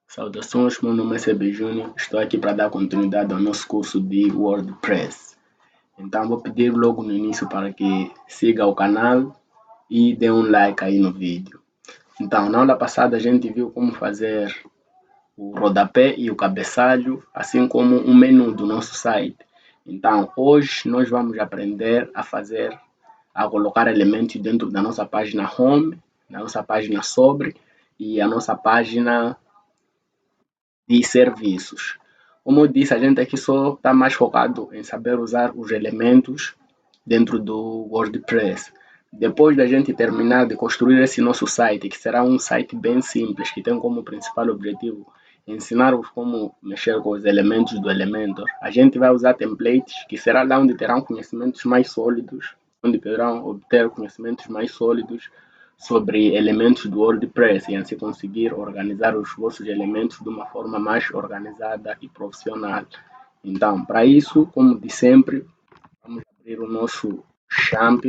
Saudações, meu nome é Sebe Júnior, estou aqui para dar continuidade ao nosso curso de WordPress. Então vou pedir logo no início para que siga o canal e dê um like aí no vídeo. Então, na aula passada a gente viu como fazer o rodapé e o cabeçalho, assim como o menu do nosso site. Então, hoje nós vamos aprender a colocar elementos dentro da nossa página home, da nossa página sobre e a nossa página de serviços. Como eu disse, a gente aqui só está mais focado em saber usar os elementos dentro do WordPress. Depois da gente terminar de construir esse nosso site, que será um site bem simples, que tem como principal objetivo ensinar-vos como mexer com os elementos do Elementor, a gente vai usar templates, que será lá onde terão conhecimentos mais sólidos, onde poderão obter conhecimentos mais sólidos sobre elementos do WordPress e assim conseguir organizar os vossos elementos de uma forma mais organizada e profissional. Então, para isso, como de sempre, vamos abrir o nosso champ.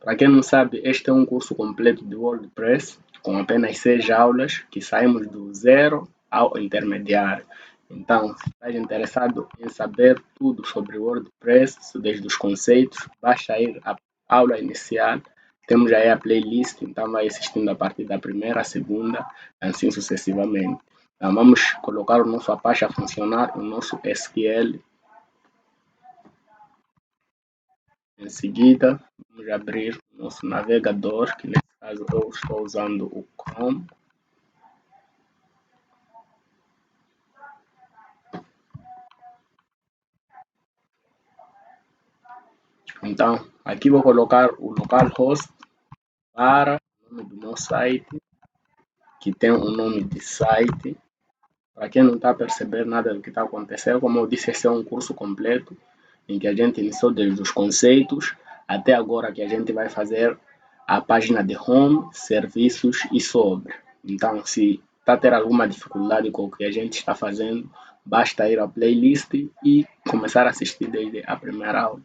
Para quem não sabe, este é um curso completo de WordPress, com apenas 6 aulas, que saímos do zero ao intermediário. Então, se estás interessado em saber tudo sobre WordPress, desde os conceitos, basta ir à aula inicial. Temos aí a playlist, então vai assistindo a partir da primeira, segunda, assim sucessivamente. Então, vamos colocar o nosso Apache a funcionar, o nosso SQL. Em seguida, vamos abrir o nosso navegador, que nesse caso eu estou usando o Chrome. Então, aqui vou colocar o localhost para o nome do meu site, que tem o nome de site. Para quem não está a perceber nada do que está acontecendo, como eu disse, esse é um curso completo, em que a gente iniciou desde os conceitos até agora que a gente vai fazer a página de home, serviços e sobre. Então, se está a ter alguma dificuldade com o que a gente está fazendo, basta ir à playlist e começar a assistir desde a primeira aula.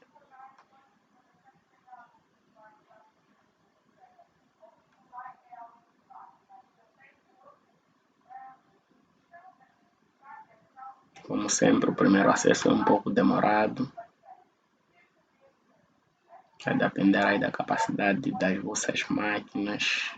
Como sempre, o primeiro acesso é um pouco demorado. Vai depender aí da capacidade das vossas máquinas.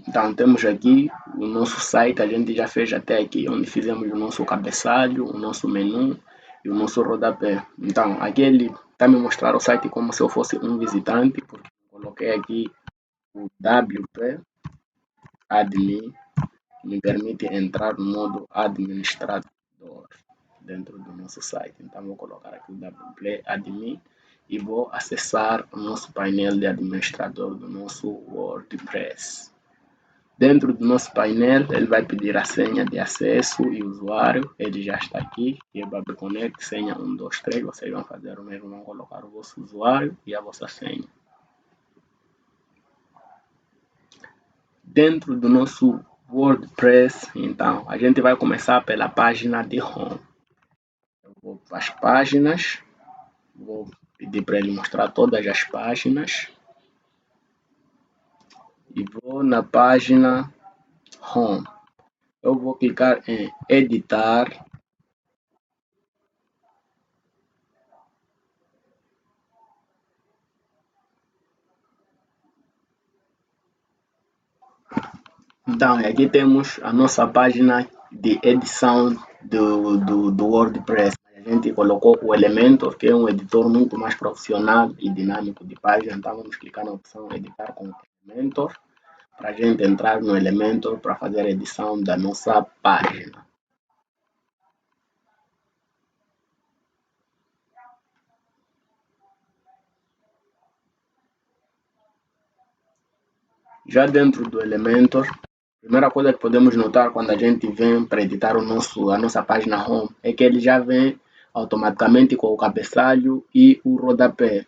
Então, temos aqui o nosso site, a gente já fez até aqui, onde fizemos o nosso cabeçalho, o nosso menu e o nosso rodapé. Então, aqui ele está me mostrar o site como se eu fosse um visitante, porque coloquei aqui o WP Admin, que me permite entrar no modo administrador dentro do nosso site. Então, vou colocar aqui o WP Admin e vou acessar o nosso painel de administrador do nosso WordPress. Dentro do nosso painel, ele vai pedir a senha de acesso e usuário. Ele já está aqui, que é BabyConnect, senha 123. Vocês vão fazer o mesmo, vão colocar o vosso usuário e a vossa senha. Dentro do nosso WordPress, então, a gente vai começar pela página de home. Eu vou para as páginas, vou pedir para ele mostrar todas as páginas. E vou na página home. Eu vou clicar em editar. Então, aqui temos a nossa página de edição do WordPress. A gente colocou o Elementor, que é um editor muito mais profissional e dinâmico de página. Então, vamos clicar na opção editar com Elementor, para a gente entrar no Elementor para fazer a edição da nossa página. Já dentro do Elementor, a primeira coisa que podemos notar quando a gente vem para editar a nossa página home é que ele já vem automaticamente com o cabeçalho e o rodapé.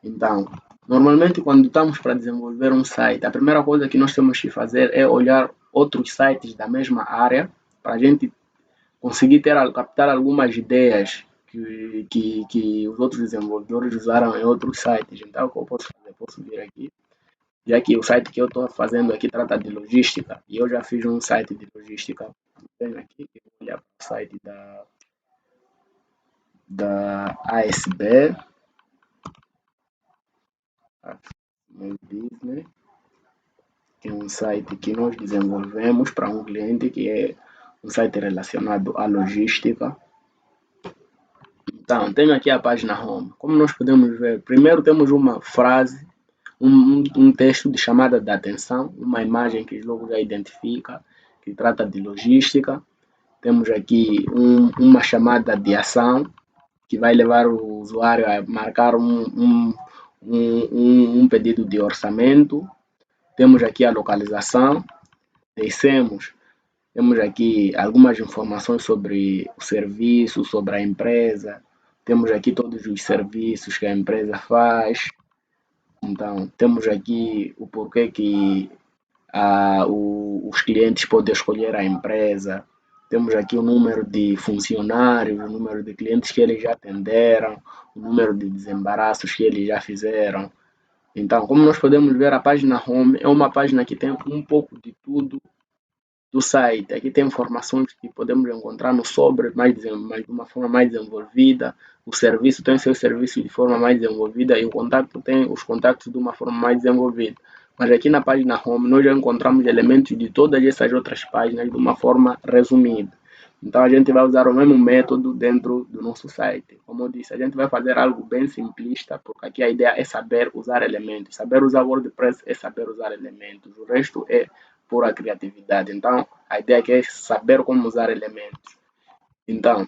Então, normalmente quando estamos para desenvolver um site, a primeira coisa que nós temos que fazer é olhar outros sites da mesma área para a gente conseguir captar algumas ideias que os outros desenvolvedores usaram em outros sites. Então, o que eu posso fazer? Posso vir aqui, já que o site que eu estou fazendo aqui trata de logística, e eu já fiz um site de logística. Venho aqui e vou olhar para o site da ASB, Small Business, que é um site que nós desenvolvemos para um cliente que é um site relacionado à logística. Então, tenho aqui a página home. Como nós podemos ver, primeiro temos uma frase, um texto de chamada de atenção, uma imagem que logo já identifica, que trata de logística. Temos aqui uma chamada de ação, que vai levar o usuário a marcar um pedido de orçamento. Temos aqui a localização, descemos, temos aqui algumas informações sobre o serviço, sobre a empresa, temos aqui todos os serviços que a empresa faz. Então, temos aqui o porquê que os clientes podem escolher a empresa. Temos aqui o número de funcionários, o número de clientes que eles já atenderam, o número de desembaraços que eles já fizeram. Então, como nós podemos ver, a página Home é uma página que tem um pouco de tudo do site. Aqui tem informações que podemos encontrar no sobre, de uma forma mais desenvolvida. O serviço tem seus serviços de forma mais desenvolvida e o contato tem os contatos de uma forma mais desenvolvida. Mas aqui na página Home nós já encontramos elementos de todas essas outras páginas de uma forma resumida. Então a gente vai usar o mesmo método dentro do nosso site. Como eu disse, a gente vai fazer algo bem simplista, porque aqui a ideia é saber usar elementos. Saber usar WordPress é saber usar elementos. O resto é pura criatividade. Então, a ideia aqui é saber como usar elementos. Então,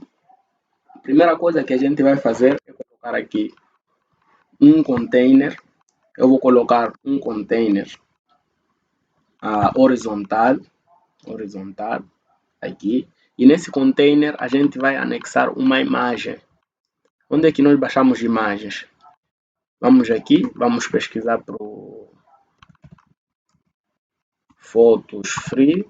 a primeira coisa que a gente vai fazer é colocar aqui um container. Eu vou colocar um container horizontal aqui. E nesse container a gente vai anexar uma imagem. Onde é que nós baixamos imagens? Vamos aqui, vamos pesquisar para Photos Free.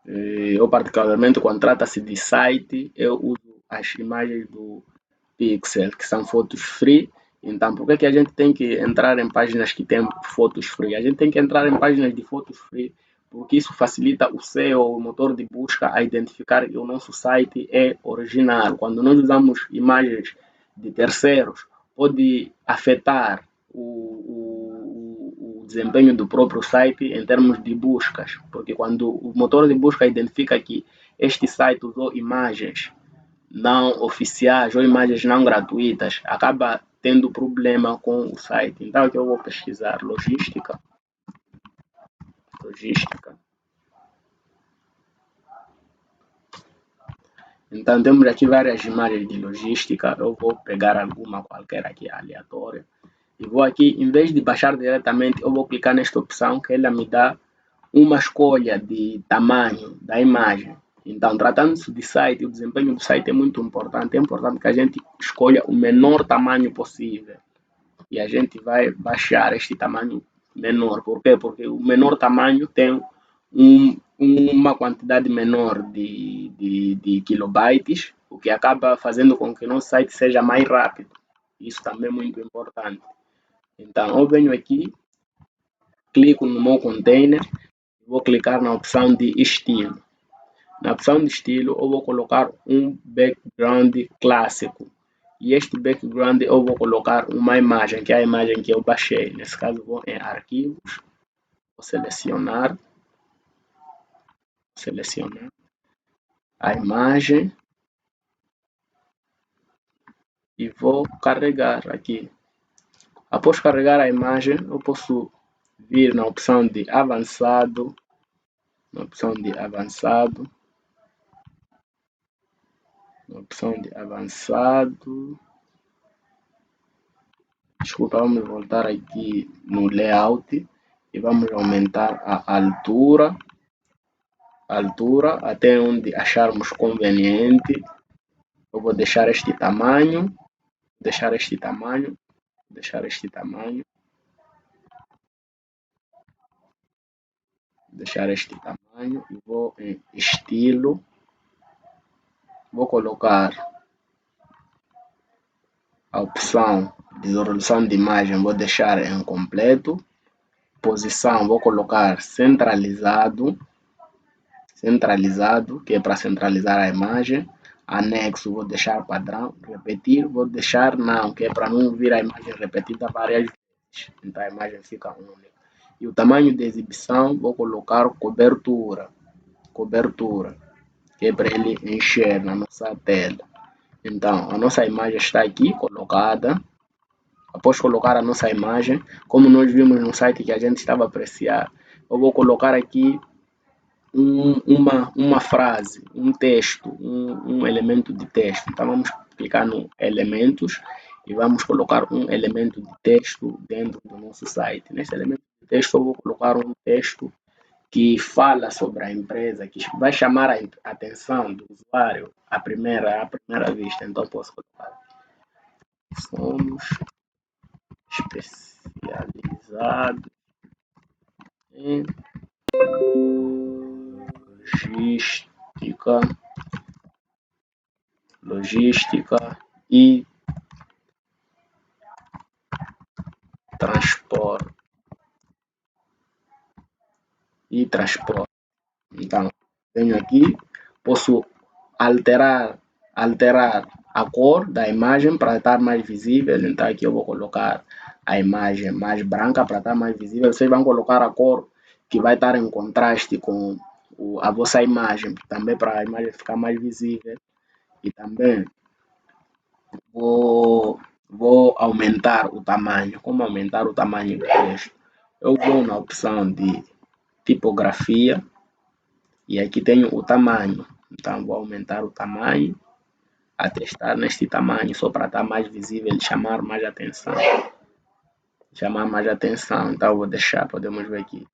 Eu particularmente quando trata-se de site, eu uso as imagens do Pixel, que são fotos free. Então, por que a gente tem que entrar em páginas que têm fotos free? A gente tem que entrar em páginas de fotos free, porque isso facilita o SEO, o motor de busca, a identificar que o nosso site é original. Quando nós usamos imagens de terceiros, pode afetar o desempenho do próprio site em termos de buscas, porque quando o motor de busca identifica que este site usou imagens não oficiais ou imagens não gratuitas, acaba tendo problema com o site. Então aqui eu vou pesquisar logística. Então temos aqui várias imagens de logística. Eu vou pegar alguma qualquer aqui aleatória e vou aqui, em vez de baixar diretamente, eu vou clicar nesta opção que ela me dá uma escolha de tamanho da imagem. Então, tratando-se de site, o desempenho do site é muito importante. É importante que a gente escolha o menor tamanho possível. E a gente vai baixar este tamanho menor. Por quê? Porque o menor tamanho tem uma quantidade menor de kilobytes, o que acaba fazendo com que o nosso site seja mais rápido. Isso também é muito importante. Então, eu venho aqui, clico no meu container, vou clicar na opção de estilo. Na opção de estilo, eu vou colocar um background clássico. E este background eu vou colocar uma imagem, que é a imagem que eu baixei. Nesse caso, vou em arquivos, vou selecionar a imagem e vou carregar aqui. Após carregar a imagem, eu posso vir na opção de avançado, Desculpa, vamos voltar aqui no layout e vamos aumentar a altura até onde acharmos conveniente. Eu vou deixar este tamanho, deixar este tamanho, deixar este tamanho, deixar este tamanho e vou em estilo, vou colocar a opção de resolução de imagem, vou deixar em completo, posição vou colocar centralizado, que é para centralizar a imagem, anexo vou deixar padrão, repetir vou deixar não, que é para não vir a imagem repetida várias vezes, então a imagem fica única. E o tamanho de exibição vou colocar cobertura, que é para ele encher na nossa tela. Então, a nossa imagem está aqui colocada. Após colocar a nossa imagem, como nós vimos no site que a gente estava a apreciar, eu vou colocar aqui uma frase, um texto, um elemento de texto. Então, vamos clicar no elementos e vamos colocar um elemento de texto dentro do nosso site. Nesse elemento de texto, eu vou colocar um texto que fala sobre a empresa, que vai chamar a atenção do usuário à primeira vista. Então, posso colocar: somos especializados em logística e transporte. Então, venho aqui, posso alterar a cor da imagem para estar mais visível. Então, aqui eu vou colocar a imagem mais branca para estar mais visível. Vocês vão colocar a cor que vai estar em contraste com a vossa imagem, também para a imagem ficar mais visível. E também vou aumentar o tamanho. Como aumentar o tamanho do texto? Eu vou na opção de tipografia e aqui tenho o tamanho. Então, vou aumentar o tamanho até estar neste tamanho, só para estar mais visível e chamar mais atenção. Então, vou deixar, podemos ver aqui,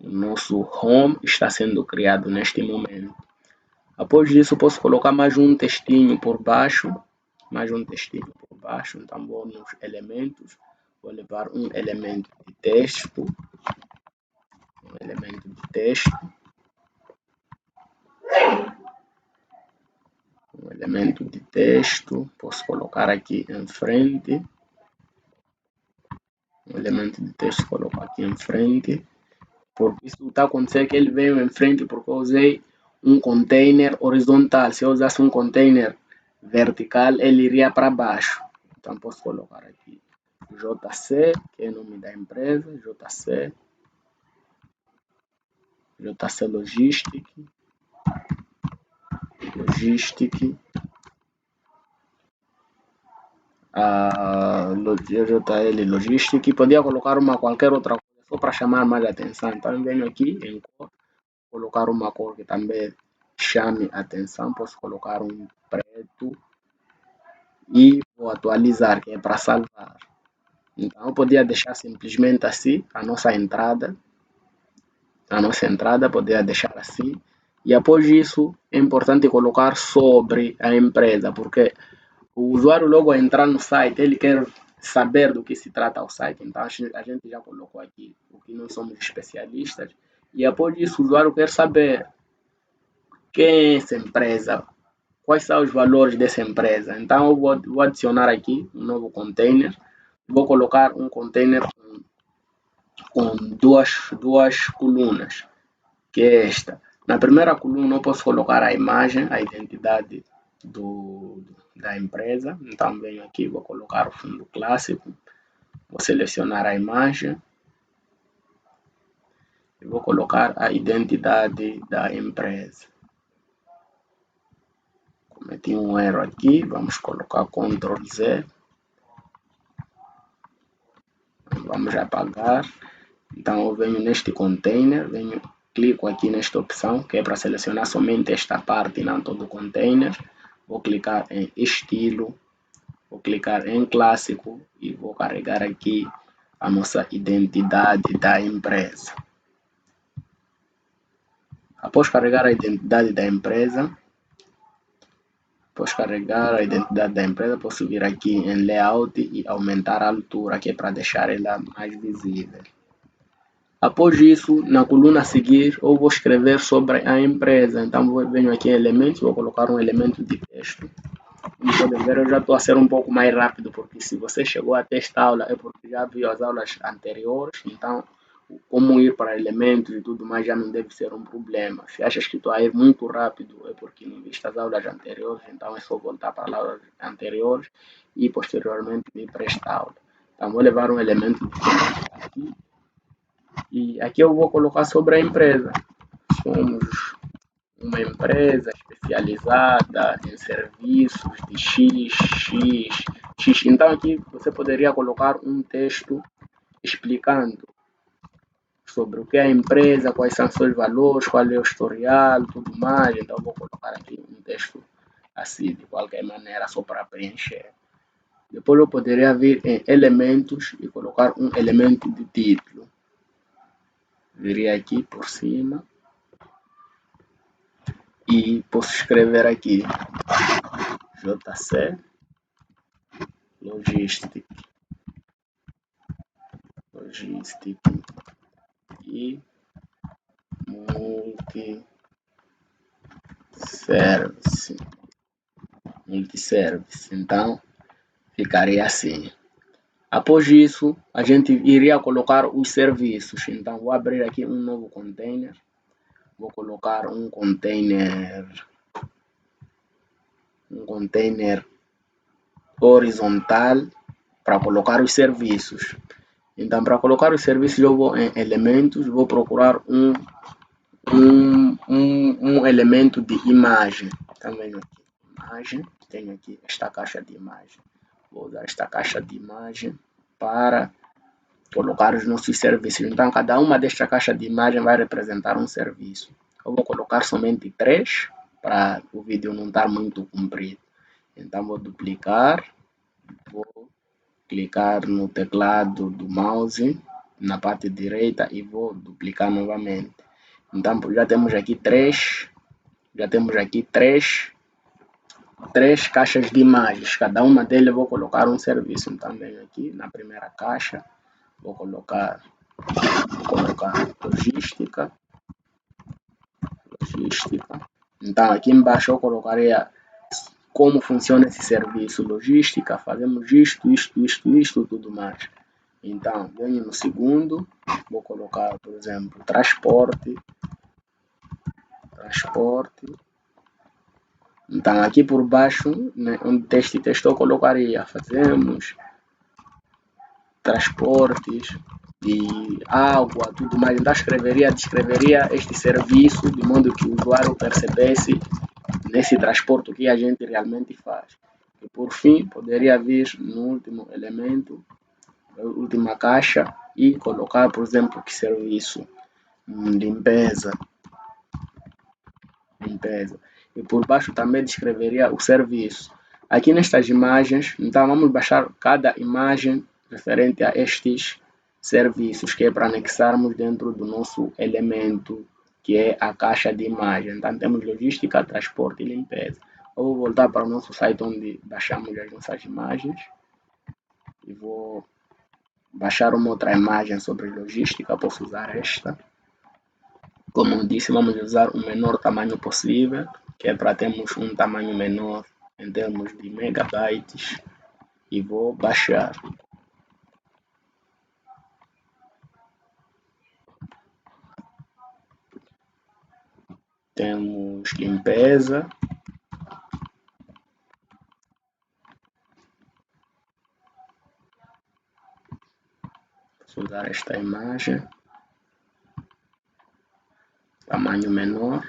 o nosso home está sendo criado neste momento. Após isso, posso colocar mais um textinho por baixo. Então, vou nos elementos, vou levar um elemento de texto. Posso colocar aqui em frente. Porque isso está acontecendo que ele veio em frente porque eu usei um container horizontal. Se eu usasse um container vertical, ele iria para baixo. Então, posso colocar aqui JC, que é o nome da empresa, JC Logistic, JL Logistic. Podia colocar qualquer outra coisa, só para chamar mais atenção. Então, venho aqui em cor, colocar uma cor que também chame atenção. Posso colocar um preto e vou atualizar, que é para salvar. Então, eu podia deixar simplesmente assim a nossa entrada, podia deixar assim. E após isso, é importante colocar sobre a empresa, porque o usuário logo a entrar no site, ele quer saber do que se trata o site. Então, a gente já colocou aqui o que nós somos especialistas. E após isso, o usuário quer saber quem é essa empresa, quais são os valores dessa empresa. Então, eu vou adicionar aqui um novo container. Vou colocar um container com duas colunas, que é esta. Na primeira coluna, eu posso colocar a imagem, a identidade da empresa. Então, venho aqui, vou colocar o fundo clássico. Vou selecionar a imagem. E vou colocar a identidade da empresa. Cometi um erro aqui, vamos colocar Ctrl Z. Vamos apagar. Então, eu venho neste container, clico aqui nesta opção, que é para selecionar somente esta parte, não todo o container. Vou clicar em estilo, Vou clicar em clássico e vou carregar aqui a nossa identidade da empresa. Após carregar a identidade da empresa, posso vir aqui em Layout e aumentar a altura, que é para deixar ela mais visível. Após isso, na coluna a seguir, eu vou escrever sobre a empresa. Então, venho aqui em Elementos, vou colocar um elemento de texto. Como podem ver, eu já estou a ser um pouco mais rápido, porque se você chegou até esta aula é porque já viu as aulas anteriores. Então, como ir para elementos e tudo mais já não deve ser um problema. Se achas que estou a ir muito rápido é porque não viste as aulas anteriores, então é só voltar para as aulas anteriores e posteriormente ir para esta aula. Então, vou levar um elemento aqui e aqui eu vou colocar sobre a empresa. Somos uma empresa especializada em serviços de X. Então aqui você poderia colocar um texto explicando sobre o que é a empresa, quais são seus valores, qual é o historial, tudo mais. Então vou colocar aqui um texto assim, de qualquer maneira, só para preencher. Depois eu poderia vir em elementos e colocar um elemento de título. Viria aqui por cima. E posso escrever aqui JC Logistic e Multiservice. Então ficaria assim. Após isso, a gente iria colocar os serviços. Então vou abrir aqui um novo container. Vou colocar um container horizontal para colocar os serviços. Então, para colocar os serviços, eu vou em elementos, vou procurar um elemento de imagem. Também aqui, imagem, tenho aqui esta caixa de imagem. Vou usar esta caixa de imagem para colocar os nossos serviços. Então, cada uma desta caixa de imagem vai representar um serviço. Eu vou colocar somente 3 para o vídeo não estar muito comprido. Então, vou duplicar, vou clicar no teclado do mouse na parte direita e vou duplicar novamente. Então já temos aqui três caixas de imagens. Cada uma delas eu vou colocar um serviço. Então venho aqui na primeira caixa, vou colocar logística. Então aqui embaixo eu colocaria como funciona esse serviço, logística, fazemos isto, tudo mais. Então, venho no segundo, vou colocar, por exemplo, transporte. Então, aqui por baixo, né, onde texto eu colocaria, fazemos transportes de água, tudo mais. Então, descreveria este serviço de modo que o usuário percebesse nesse transporte que a gente realmente faz. E por fim, poderia vir no último elemento, na última caixa, e colocar, por exemplo, que serviço? Limpeza. E por baixo também descreveria o serviço. Aqui nestas imagens, então vamos baixar cada imagem referente a estes serviços, que é para anexarmos dentro do nosso elemento, que é a caixa de imagem. Então temos logística, transporte e limpeza. Eu vou voltar para o nosso site onde baixamos as nossas imagens e vou baixar uma outra imagem sobre logística. Posso usar esta. Como eu disse, vamos usar o menor tamanho possível, que é para termos um tamanho menor em termos de megabytes, e vou baixar. Temos limpeza. Vou usar esta imagem. Tamanho menor.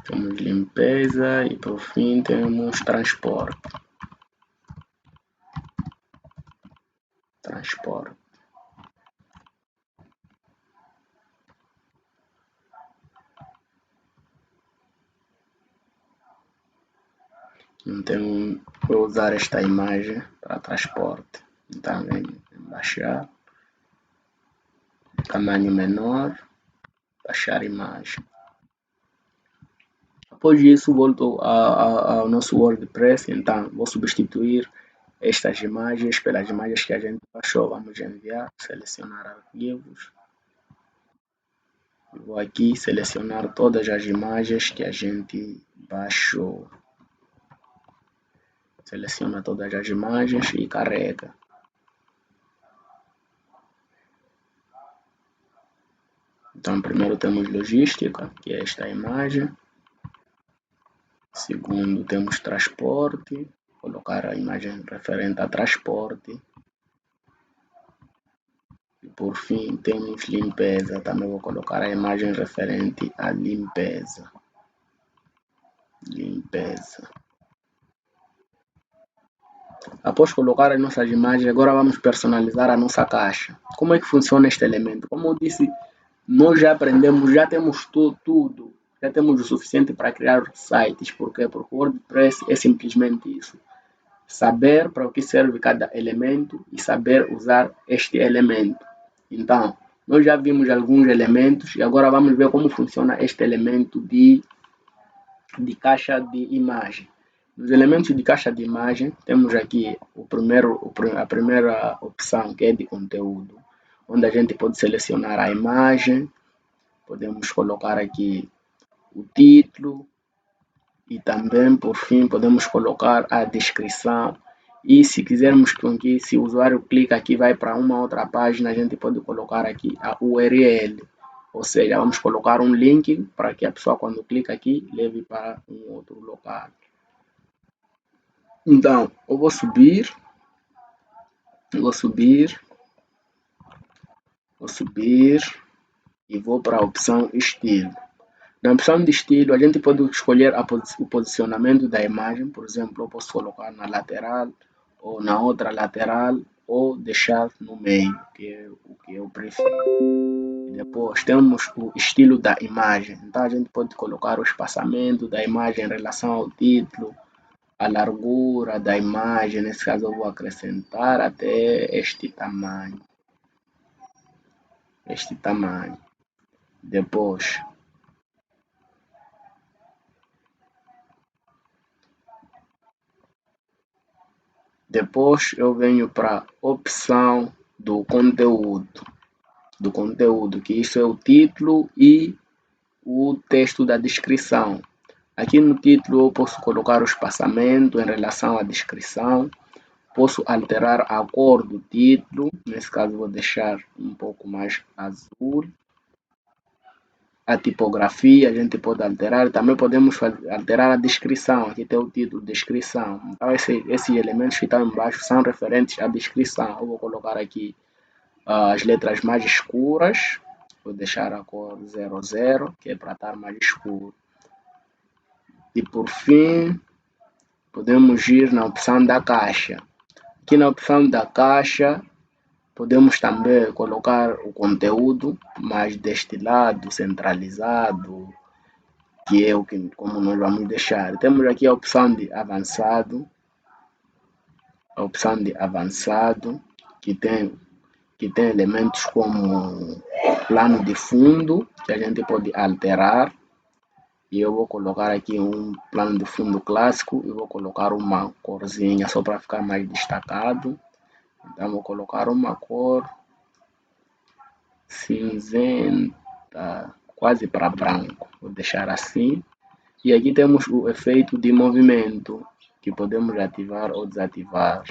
Temos limpeza e por fim temos transporte. Então vou usar esta imagem para transporte. Então venho em baixar, tamanho menor, baixar imagem. Após isso volto ao nosso WordPress, então vou substituir estas imagens pelas imagens que a gente baixou. Vamos enviar, selecionar arquivos. Vou aqui selecionar todas as imagens que a gente baixou. Seleciona todas as imagens e carrega. Então, primeiro temos logística, que é esta imagem. Segundo, temos transporte, colocar a imagem referente a transporte. E por fim, temos limpeza, também vou colocar a imagem referente à limpeza. Após colocar as nossas imagens, agora vamos personalizar a nossa caixa. Como é que funciona este elemento? Como eu disse, nós já aprendemos, já temos tudo, já temos o suficiente para criar sites. Por quê? Porque o WordPress é simplesmente isso. Saber para o que serve cada elemento e saber usar este elemento. Então, nós já vimos alguns elementos e agora vamos ver como funciona este elemento de caixa de imagem. Nos elementos de caixa de imagem, temos aqui a primeira opção, que é de conteúdo, onde a gente pode selecionar a imagem, podemos colocar aqui o título e também, por fim, podemos colocar a descrição. E se quisermos que se o usuário clica aqui vai para uma outra página, a gente pode colocar aqui a URL. Ou seja, vamos colocar um link para que a pessoa, quando clica aqui, leve para um outro local. Então, eu vou subir e vou para a opção estilo. Na opção de estilo, a gente pode escolher o posicionamento da imagem. Por exemplo, eu posso colocar na lateral ou na outra lateral ou deixar no meio, que é o que eu prefiro. E depois temos o estilo da imagem. Então a gente pode colocar o espaçamento da imagem em relação ao título, a largura da imagem. Nesse caso eu vou acrescentar até este tamanho. Depois eu venho para a opção do conteúdo, que isso é o título e o texto da descrição. Aqui no título eu posso colocar o espaçamento em relação à descrição, posso alterar a cor do título, nesse caso vou deixar um pouco mais azul. A tipografia a gente pode alterar, também podemos alterar a descrição. Aqui tem o título, descrição. Então esses elementos que estão embaixo são referentes à descrição. Eu vou colocar aqui as letras mais escuras, vou deixar a cor 00, que é para estar mais escuro. E por fim, podemos ir na opção da caixa. Aqui na opção da caixa, podemos também colocar o conteúdo mais destilado, centralizado, que é como nós vamos deixar. Temos aqui a opção de avançado, que tem elementos como plano de fundo, que a gente pode alterar. E eu vou colocar aqui um plano de fundo clássico e vou colocar uma corzinha só para ficar mais destacado. Então vou colocar uma cor cinzenta, quase para branco. Vou deixar assim. E aqui temos o efeito de movimento, que podemos ativar ou desativar.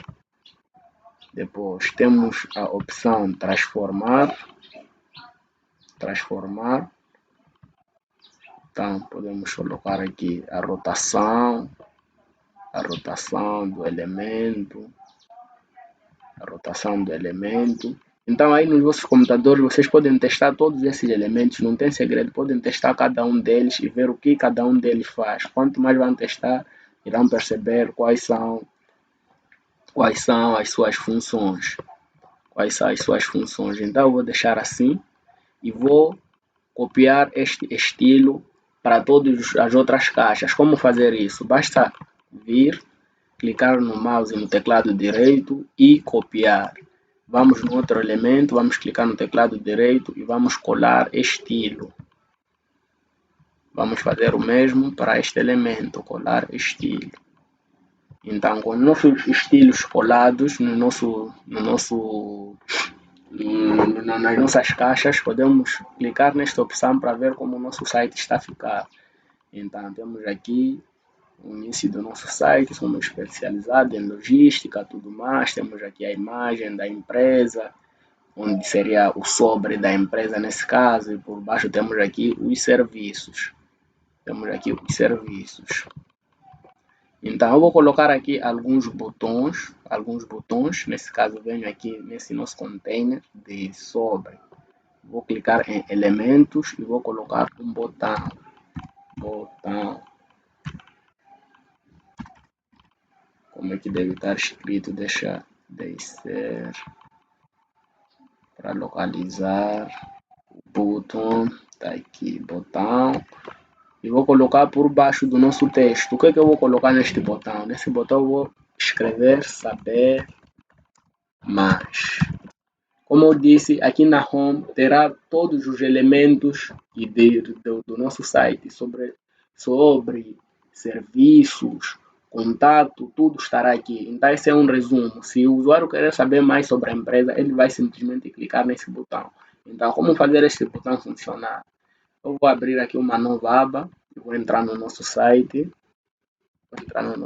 Depois temos a opção transformar. Então podemos colocar aqui a rotação do elemento. Então aí nos vossos computadores vocês podem testar todos esses elementos, não tem segredo, podem testar cada um deles e ver o que cada um deles faz. Quanto mais vão testar, irão perceber quais são as suas funções. Então eu vou deixar assim e vou copiar este estilo para todas as outras caixas. Como fazer isso? Basta vir, clicar no mouse no teclado direito e copiar. Vamos no outro elemento, vamos clicar no teclado direito e vamos colar estilo. Vamos fazer o mesmo para este elemento, colar estilo. Então, com nossos estilos colados nas nossas caixas, podemos clicar nesta opção para ver como o nosso site está a ficar. Então, temos aqui o início do nosso site, somos especializados em logística, tudo mais. Temos aqui a imagem da empresa, onde seria o sobre da empresa nesse caso, e por baixo temos aqui os serviços. Então, eu vou colocar aqui alguns botões, nesse caso venho aqui nesse nosso container de sobre. Vou clicar em elementos e vou colocar um botão. Como é que deve estar escrito? Deixa descer para localizar o botão. Tá aqui, botão. E vou colocar por baixo do nosso texto. O que é que eu vou colocar neste botão? Nesse botão eu vou escrever saber mais. Como eu disse, aqui na home terá todos os elementos do nosso site sobre serviços, contato, tudo estará aqui. Então esse é um resumo. Se o usuário querer saber mais sobre a empresa, ele vai simplesmente clicar nesse botão. Então, como fazer este botão funcionar? Eu vou abrir aqui uma nova aba, vou entrar no nosso site. Vou entrar no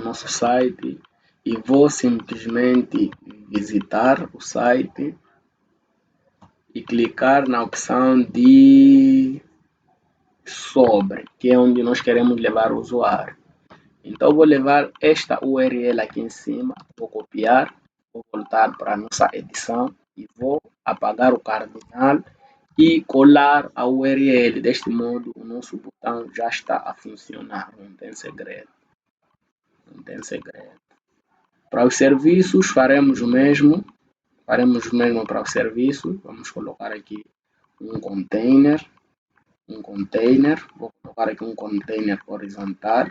nosso site e vou simplesmente visitar o site e clicar na opção de sobre, que é onde nós queremos levar o usuário. Então, vou levar esta URL aqui em cima, vou copiar, vou voltar para a nossa edição e vou apagar o cardinal e colar a URL. Deste modo, o nosso botão já está a funcionar, não tem segredo. Para os serviços, faremos o mesmo para o serviço. Vamos colocar aqui um container. Vou colocar aqui um container horizontal,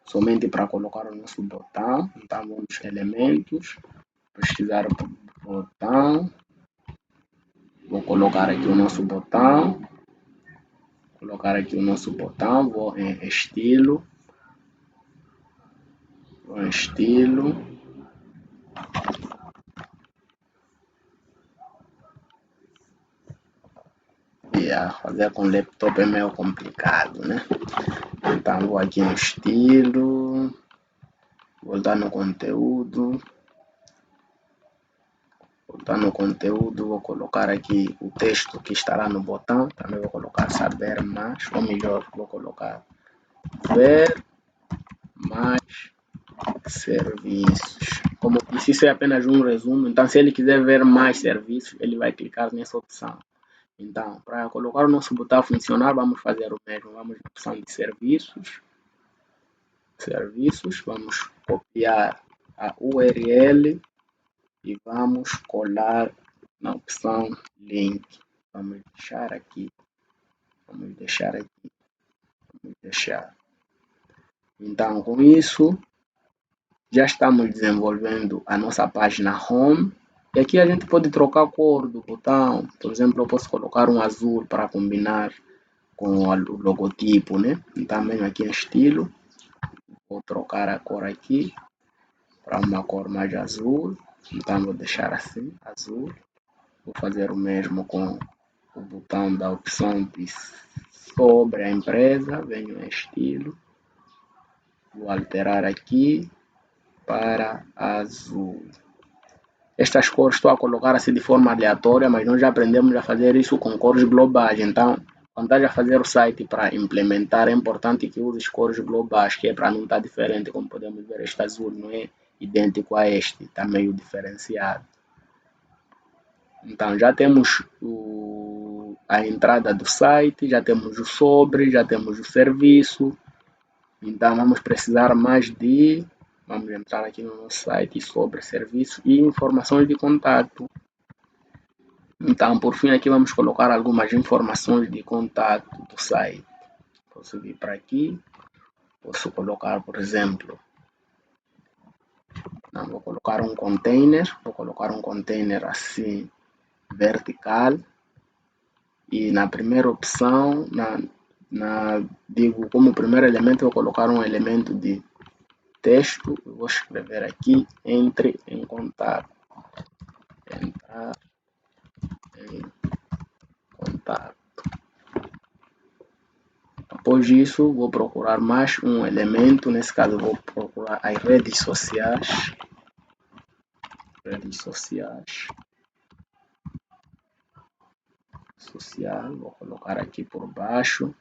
somente para colocar o nosso botão. Então, vamos elementos, pesquisar o botão. Vou colocar aqui o nosso botão. Vou em estilo. Fazer com laptop é meio complicado, né? Então, vou aqui no estilo, voltar no conteúdo, vou colocar aqui o texto que estará no botão. Também vou colocar saber mais, ou melhor, vou colocar ver mais serviços. Como disse, isso é apenas um resumo. Então, se ele quiser ver mais serviços, ele vai clicar nessa opção. Então, para colocar o nosso botão a funcionar, vamos fazer o mesmo. Vamos na opção de serviços. Vamos copiar a URL e vamos colar na opção link. Vamos deixar aqui. Então, com isso, já estamos desenvolvendo a nossa página home. E aqui a gente pode trocar a cor do botão. Por exemplo, eu posso colocar um azul para combinar com o logotipo, né? Então, venho aqui em estilo. Vou trocar a cor aqui para uma cor mais azul. Então, vou deixar assim, azul. Vou fazer o mesmo com o botão da opção de sobre a empresa. Venho em estilo. Vou alterar aqui para azul. Estas cores estou a colocar assim de forma aleatória, mas nós já aprendemos a fazer isso com cores globais. Então, quando estás a fazer o site para implementar, é importante que uses cores globais, que é para não estar diferente. Como podemos ver, este azul não é idêntico a este, está meio diferenciado. Então, já temos a entrada do site, já temos o sobre, já temos o serviço. Então, vamos precisar mais de... Vamos entrar aqui no nosso site sobre serviço e informações de contato. Então, por fim, aqui vamos colocar algumas informações de contato do site. Posso vir para aqui, posso colocar, por exemplo, vou colocar um container assim, vertical, e na primeira opção, digo, como primeiro elemento, vou colocar um elemento de texto, vou escrever aqui, entre em contato, entrar em contato. Após isso, vou procurar mais um elemento, nesse caso vou procurar as redes sociais, vou colocar aqui por baixo.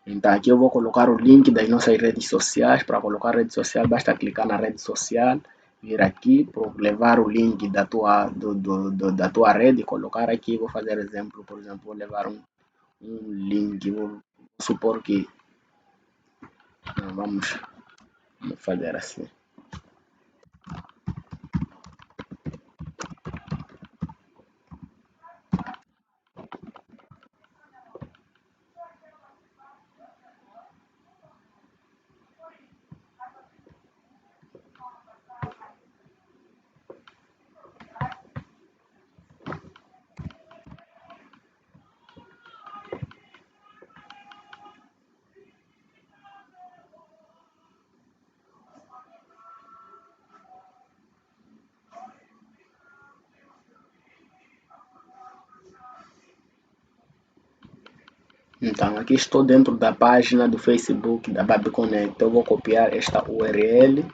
Então aqui eu vou colocar o link das nossas redes sociais. Para colocar rede social, basta clicar na rede social, vir aqui, levar o link da tua rede, colocar aqui. Vou fazer exemplo, por exemplo, vou levar um link, vou supor que vamos fazer assim. Então, aqui estou dentro da página do Facebook da BabyConnect. Eu vou copiar esta URL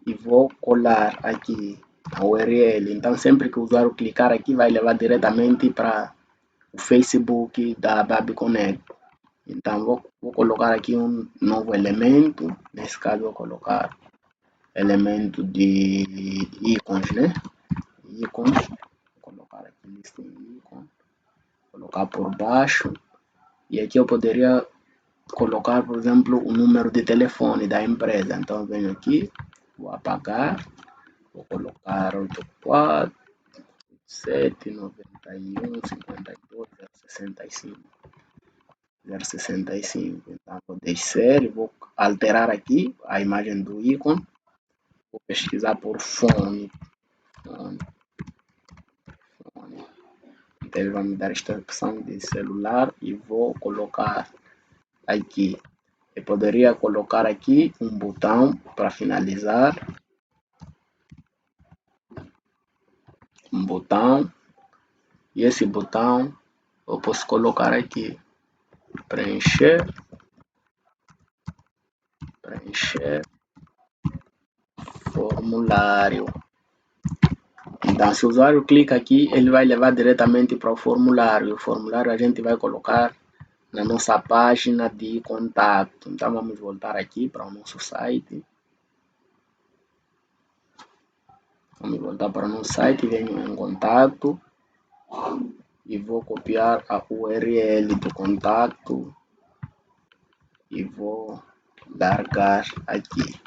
e vou colar aqui a URL. Então, sempre que o usuário clicar aqui, vai levar diretamente para o Facebook da BabyConnect. Então, vou colocar aqui um novo elemento. Nesse caso, vou colocar elemento de ícones, né? Ícones. Vou colocar aqui lista de ícones. Colocar por baixo. E aqui eu poderia colocar, por exemplo, o número de telefone da empresa. Então, eu venho aqui, vou apagar, vou colocar 84 7 91 52 065. Então, vou descer e vou alterar aqui a imagem do ícone. Vou pesquisar por fone. Então, ele vai me dar esta opção de celular e vou colocar aqui. Eu poderia colocar aqui um botão para finalizar. Um botão. E esse botão eu posso colocar aqui. Preencher formulário. Então, se o usuário clica aqui, ele vai levar diretamente para o formulário. O formulário a gente vai colocar na nossa página de contato. Então, vamos voltar aqui para o nosso site. Vamos voltar para o nosso site, venho em contato e vou copiar a URL do contato e vou largar aqui.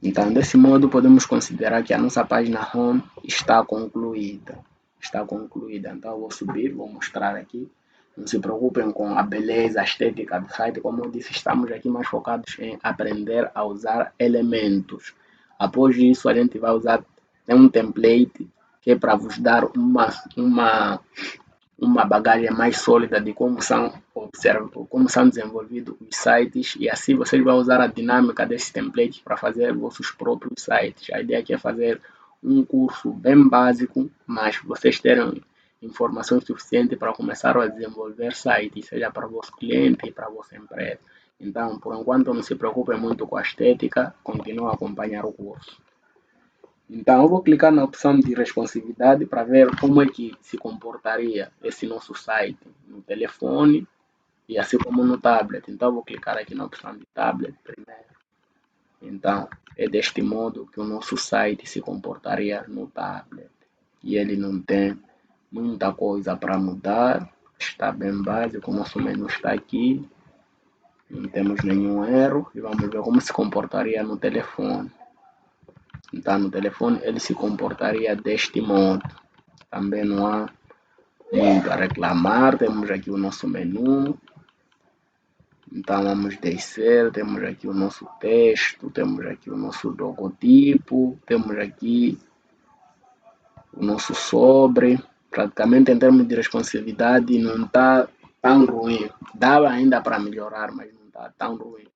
Então, desse modo, podemos considerar que a nossa página home está concluída. Então, eu vou subir, vou mostrar aqui. Não se preocupem com a beleza, a estética do site. Como eu disse, estamos aqui mais focados em aprender a usar elementos. Após isso, a gente vai usar um template que é para vos dar uma bagagem mais sólida de como são desenvolvidos os sites, e assim vocês vão usar a dinâmica desses templates para fazer vossos próprios sites. A ideia aqui é fazer um curso bem básico, mas vocês terem informação suficiente para começar a desenvolver sites, seja para o vosso cliente e para a vossa empresa. Então, por enquanto, não se preocupem muito com a estética, continuem a acompanhar o curso. Então, eu vou clicar na opção de responsividade para ver como é que se comportaria esse nosso site no telefone e assim como no tablet. Então, eu vou clicar aqui na opção de tablet primeiro. Então, é deste modo que o nosso site se comportaria no tablet. E ele não tem muita coisa para mudar, está bem básico, o nosso menu está aqui, não temos nenhum erro. E vamos ver como se comportaria no telefone. Então, no telefone ele se comportaria deste modo. também não há muito a reclamar. Temos aqui o nosso menu. Então vamos descer, temos aqui o nosso texto, temos aqui o nosso logotipo, temos aqui o nosso sobre. Praticamente em termos de responsividade não está tão ruim. Dava ainda para melhorar, mas não está tão ruim.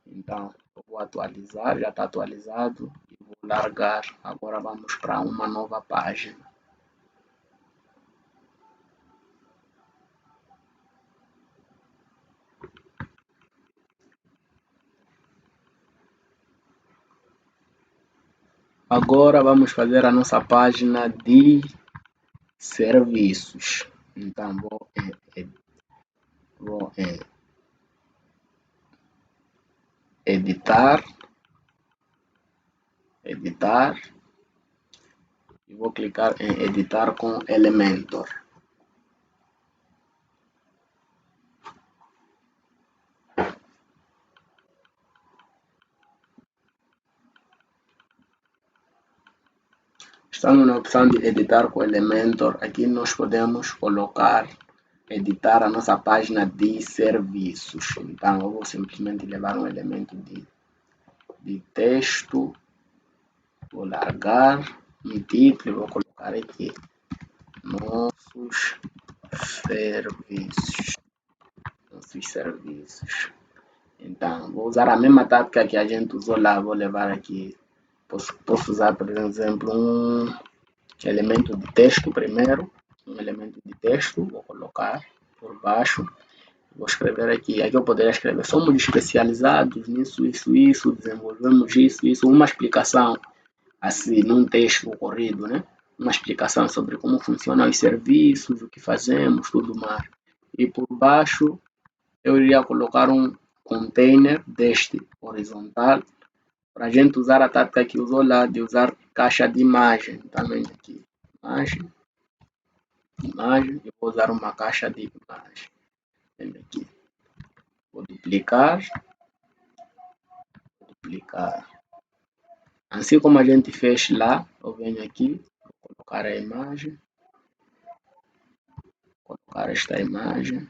Então eu vou atualizar, já está atualizado e vou largar. Agora vamos para uma nova página. Agora vamos fazer a nossa página de serviços. Então vou editar e vou clicar em editar com Elementor. Estamos na opção de editar com Elementor. Aqui nós podemos colocar, editar a nossa página de serviços. Então eu vou simplesmente levar um elemento de texto, vou largar um título, vou colocar aqui nossos serviços. Então vou usar a mesma tática que a gente usou lá, vou levar aqui. Posso usar, por exemplo, um elemento de texto primeiro, vou colocar por baixo, vou escrever aqui eu poderia escrever, somos especializados nisso, isso, desenvolvemos isso, uma explicação assim, num texto corrido, né? Uma explicação sobre como funcionam os serviços, o que fazemos, tudo mais. E por baixo eu iria colocar um container deste horizontal, para a gente usar a tática que usou lá, de usar caixa de imagem, também aqui, imagem, eu vou usar uma caixa de imagem, aqui, vou duplicar, assim como a gente fez lá, eu venho aqui, vou colocar a imagem, colocar esta imagem,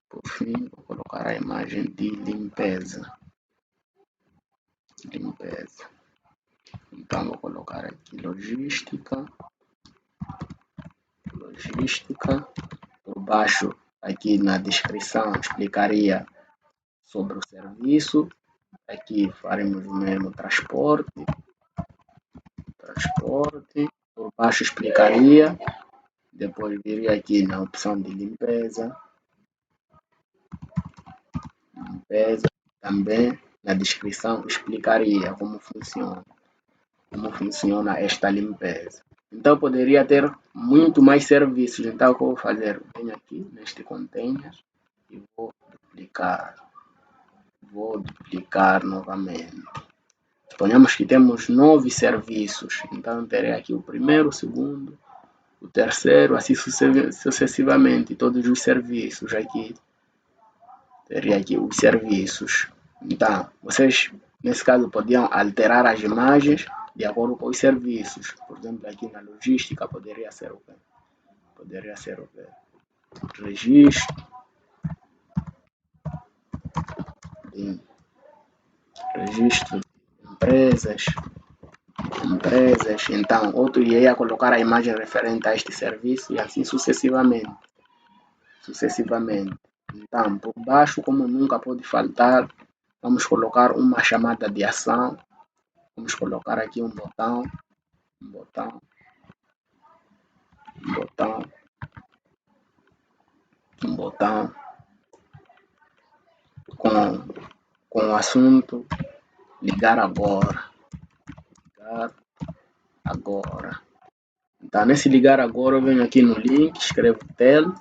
por fim vou colocar a imagem de limpeza. Então vou colocar aqui logística, por baixo aqui na descrição explicaria sobre o serviço, aqui faremos o mesmo transporte, por baixo explicaria, depois viria aqui na opção de limpeza, também na descrição explicaria como funciona esta limpeza. Então poderia ter muito mais serviços. Então o que eu vou fazer? Venho aqui neste container e vou duplicar novamente. Suponhamos que temos 9 serviços. Então terei aqui o primeiro, o segundo, o terceiro, assim sucessivamente, todos os serviços aqui. Teria aqui os serviços. Então, vocês, nesse caso, podiam alterar as imagens de acordo com os serviços. Por exemplo, aqui na logística poderia ser o quê? Registro de empresas. Então, outro ia colocar a imagem referente a este serviço e assim sucessivamente. Então, por baixo, como nunca pode faltar, vamos colocar uma chamada de ação. Vamos colocar aqui um botão com o assunto ligar agora. Então, nesse ligar agora, eu venho aqui no link, escrevo tel,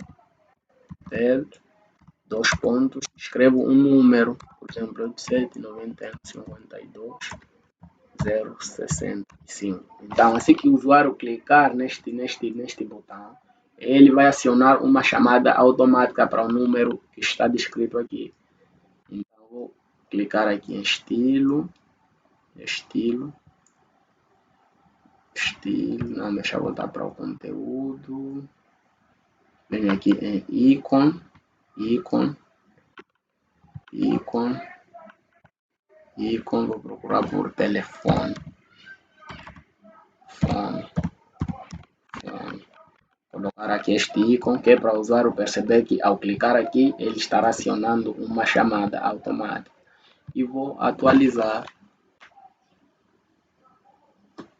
2 pontos, escrevo um número, por exemplo, 879152 065. Então, assim que o usuário clicar neste botão, ele vai acionar uma chamada automática para o número que está descrito aqui. Então, vou clicar aqui em estilo, não, deixa eu voltar para o conteúdo, venho aqui em ícone, vou procurar por telefone, colocar aqui este ícone, que é para o usuário perceber que ao clicar aqui ele estará acionando uma chamada automática, e vou atualizar.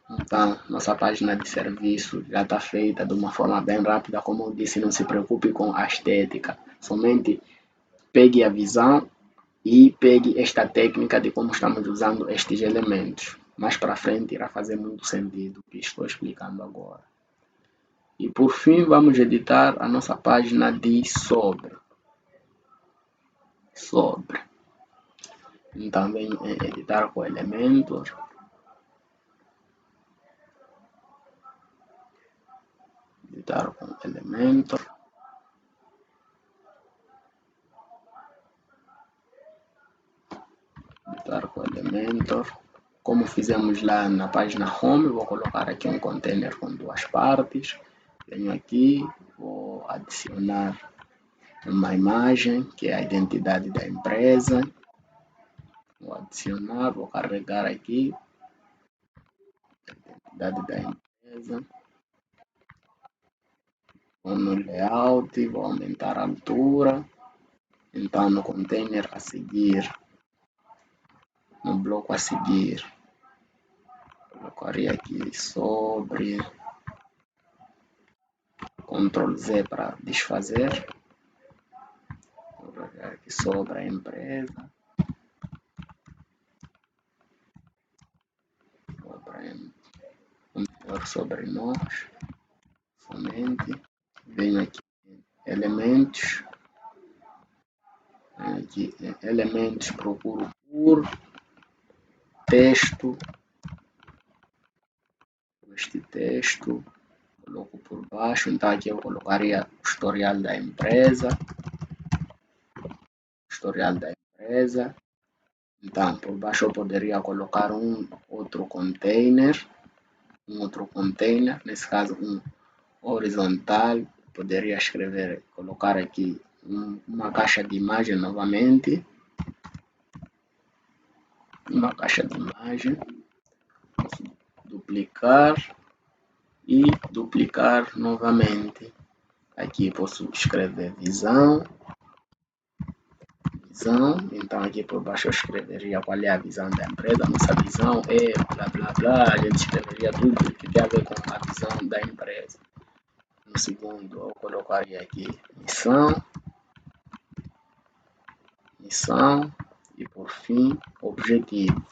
Então, nossa página de serviço já está feita de uma forma bem rápida. Como eu disse, não se preocupe com a estética, somente pegue a visão e pegue esta técnica de como estamos usando estes elementos. Mais para frente irá fazer muito sentido o que estou explicando agora. E por fim, vamos editar a nossa página de sobre. Então, venho em editar com elementos. Como fizemos lá na página home, vou colocar aqui um container com duas partes. Venho aqui, vou adicionar uma imagem que é a identidade da empresa. Vou adicionar, vou carregar aqui a identidade da empresa. Vou no layout, vou aumentar a altura. Então, no container a seguir, no bloco a seguir, colocaria aqui sobre, Ctrl Z para desfazer, vou colocar aqui sobre a empresa, sobre nós, somente, venho aqui em elementos, procuro por texto, este texto, coloco por baixo. Então aqui eu colocaria o historial da empresa, Então por baixo eu poderia colocar um outro container, nesse caso um horizontal, poderia colocar aqui uma caixa de imagem novamente, duplicar e duplicar novamente. Aqui posso escrever visão, então aqui por baixo eu escreveria qual é a visão da empresa. Nossa visão é blá blá blá, a gente escreveria tudo que tem a ver com a visão da empresa. No segundo eu colocaria aqui missão e por fim objetivo.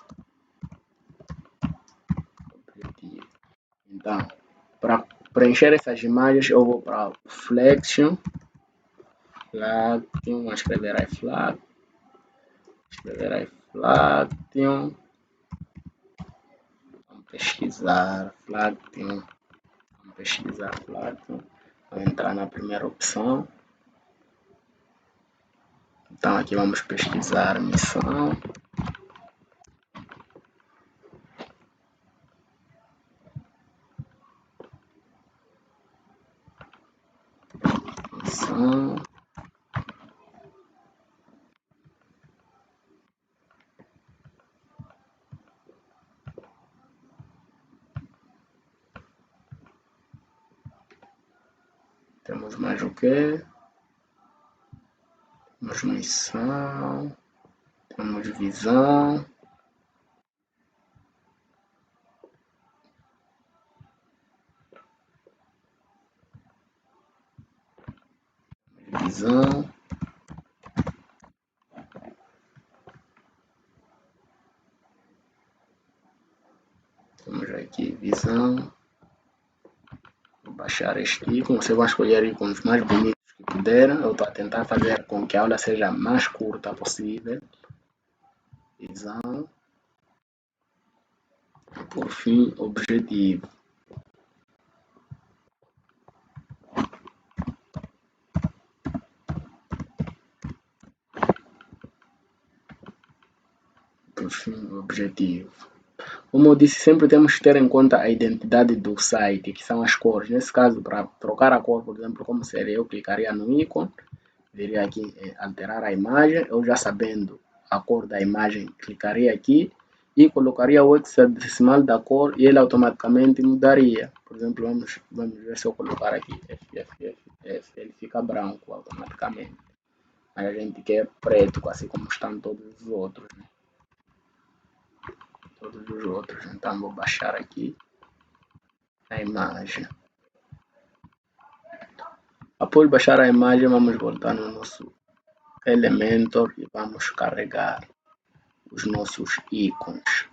Então, para preencher essas imagens eu vou para o Flexion, vamos escrever aí Flaction, vamos pesquisar Flaction, vou entrar na primeira opção. Então aqui vamos pesquisar missão, temos mais o que? Temos missão, temos visão, temos aqui visão. Vou baixar este ícone, você vai escolher ícones mais bonitos que puderem. Eu estou a tentar fazer com que a aula seja mais curta possível. Visão. E por fim, objetivo. fim e objetivo. Como eu disse, sempre temos que ter em conta a identidade do site, que são as cores. Nesse caso, para trocar a cor, por exemplo, como seria, eu clicaria no ícone, viria aqui em alterar a imagem, eu já sabendo a cor da imagem, clicaria aqui e colocaria o hexadecimal da cor e ele automaticamente mudaria. Por exemplo, vamos ver se eu colocar aqui FFFF, ele fica branco automaticamente. Mas a gente quer preto, assim como estão todos os outros, né? Todos os outros. Então vou baixar aqui a imagem. Após baixar a imagem, vamos voltar no nosso Elementor e vamos carregar os nossos ícones.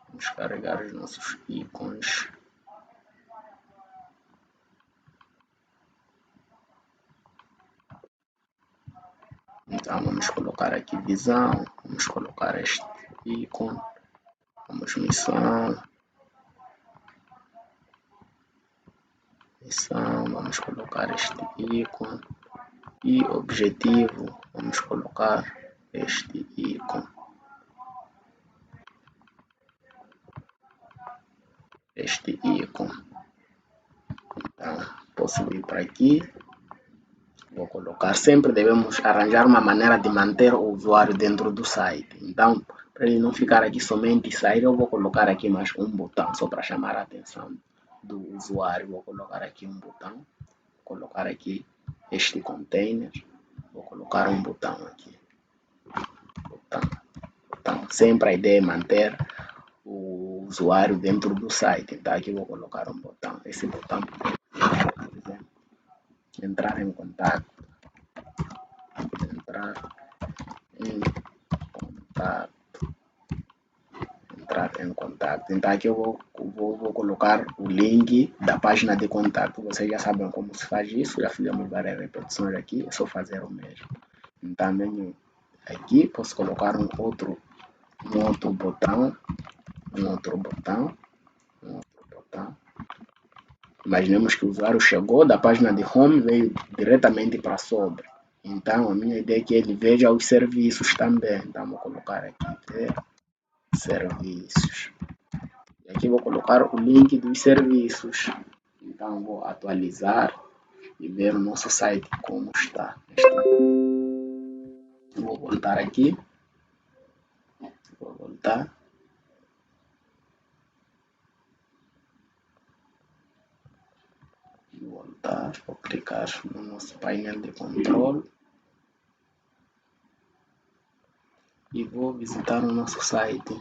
Vamos carregar os nossos ícones. Então vamos colocar aqui visão, vamos colocar este ícone, vamos missão, vamos colocar este ícone e objetivo, vamos colocar este ícone. Então posso vir para aqui, vou colocar, sempre devemos arranjar uma maneira de manter o usuário dentro do site. Então, para ele não ficar aqui somente e sair, eu vou colocar aqui mais um botão, só para chamar a atenção do usuário. Vou colocar aqui um botão, vou colocar aqui este container, vou colocar um botão aqui. Botão. Sempre a ideia é manter o usuário dentro do site. Então aqui vou colocar um botão. Esse botão, por exemplo, entrar em contato. Entrar em contato. Então aqui eu vou colocar o link da página de contato. Vocês já sabem como se faz isso. Já fizemos várias repetições aqui. É só fazer o mesmo. Então venho aqui, posso colocar um outro botão. Imaginemos que o usuário chegou da página de home, veio diretamente para sobre. Então a minha ideia é que ele veja os serviços também. Então vou colocar aqui ver serviços. E aqui vou colocar o link dos serviços. Então vou atualizar e ver o nosso site como está. Vou voltar aqui. Vou voltar. Vou clicar no nosso painel de controle e vou visitar o nosso site.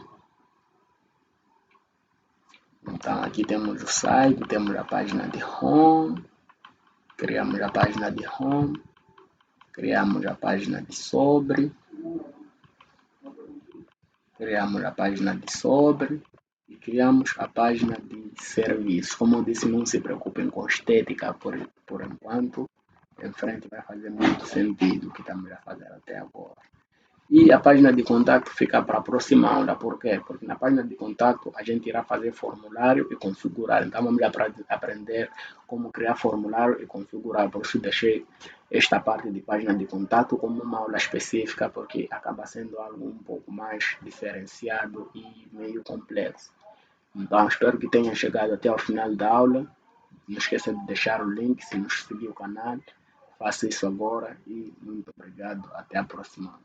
Então aqui temos o site, temos a página de home, criamos a página de home, criamos a página de sobre, criamos a página de sobre e criamos a página de serviço. Como eu disse, não se preocupem com estética por enquanto, em frente vai fazer muito sentido o que estamos a fazer até agora. E a página de contato fica para a próxima aula. Por quê? Porque na página de contato a gente irá fazer formulário e configurar. Então vamos aprender como criar formulário e configurar. Por isso deixei esta parte de página de contato como uma aula específica, porque acaba sendo algo um pouco mais diferenciado e meio complexo. Então espero que tenham chegado até ao final da aula. Não esqueça de deixar o link se não seguir o canal. Faça isso agora e muito obrigado. Até a próxima aula.